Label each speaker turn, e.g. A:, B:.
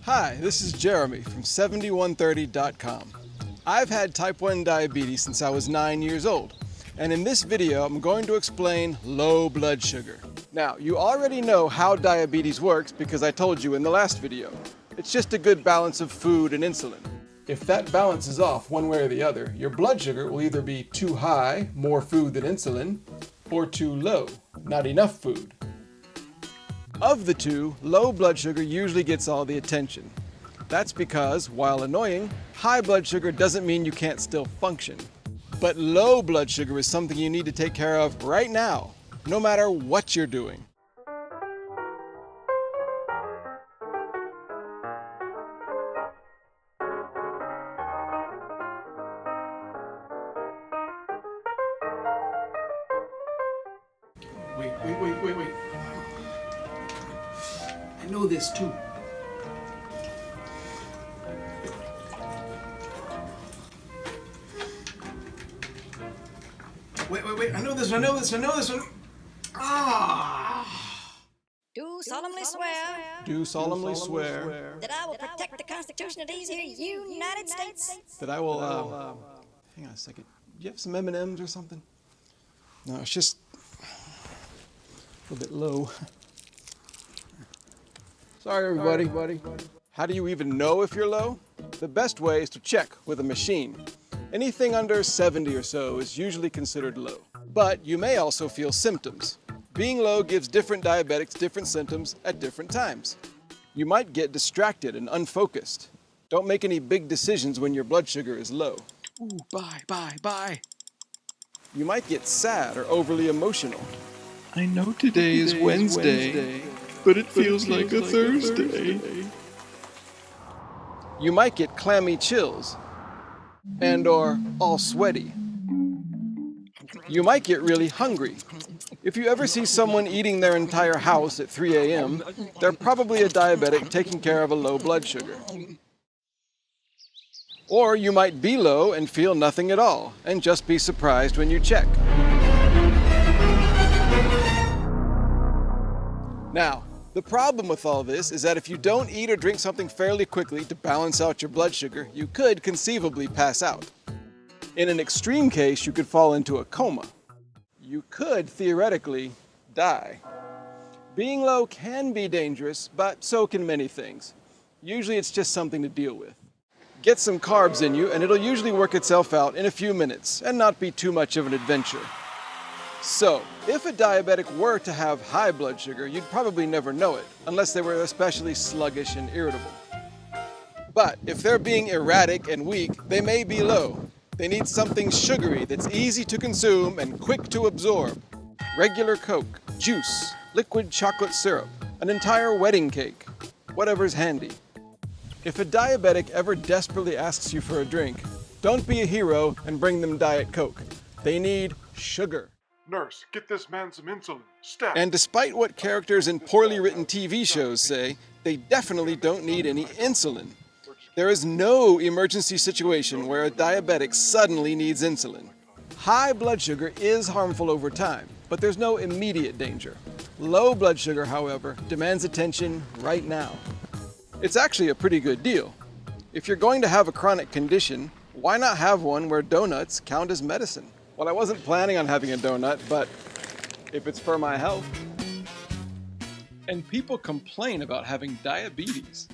A: Hi, this is Jeremy from 7130.com. I've had type 1 diabetes since I was 9 years old, and in this video I'm going to explain low blood sugar. Now, you already know how diabetes works because I told you in the last video. It's just a good balance of food and insulin. If that balance is off one way or the other, your blood sugar will either be too high, more food than insulin, or too low, not enough food. Of the two, low blood sugar usually gets all the attention. That's because, while annoying, high blood sugar doesn't mean you can't still function. But low blood sugar is something you need to take care of right now, no matter what you're doing.
B: Wait. I know this too. Wait. I know this one. Ah!
C: Do solemnly swear
A: Do solemnly swear
C: that I will protect the Constitution of these here United States.
A: that I will, hang on a second. Do you have some M&Ms or something? No, it's just a little bit low. Sorry, everybody. How do you even know if you're low? The best way is to check with a machine. Anything under 70 or so is usually considered low. But you may also feel symptoms. Being low gives different diabetics different symptoms at different times. You might get distracted and unfocused. Don't make any big decisions when your blood sugar is low.
B: Ooh, bye.
A: You might get sad or overly emotional.
D: I know today is Wednesday, but it feels like a Thursday.
A: You might get clammy chills and/or all sweaty. You might get really hungry. If you ever see someone eating their entire house at 3 a.m., they're probably a diabetic taking care of a low blood sugar. Or you might be low and feel nothing at all, and just be surprised when you check. Now, the problem with all this is that if you don't eat or drink something fairly quickly to balance out your blood sugar, you could conceivably pass out. In an extreme case, you could fall into a coma. You could theoretically die. Being low can be dangerous, but so can many things. Usually it's just something to deal with. Get some carbs in you and it'll usually work itself out in a few minutes and not be too much of an adventure. So, if a diabetic were to have high blood sugar, you'd probably never know it, unless they were especially sluggish and irritable. But if they're being erratic and weak, they may be low. They need something sugary that's easy to consume and quick to absorb. Regular Coke, juice, liquid chocolate syrup, an entire wedding cake, whatever's handy. If a diabetic ever desperately asks you for a drink, don't be a hero and bring them Diet Coke. They need sugar.
E: Nurse, get this man some insulin. Stat.
A: And despite what characters in poorly written TV shows say, they definitely don't need any insulin. There is no emergency situation where a diabetic suddenly needs insulin. High blood sugar is harmful over time, but there's no immediate danger. Low blood sugar, however, demands attention right now. It's actually a pretty good deal. If you're going to have a chronic condition, why not have one where donuts count as medicine? Well, I wasn't planning on having a donut, but if it's for my health. And people complain about having diabetes.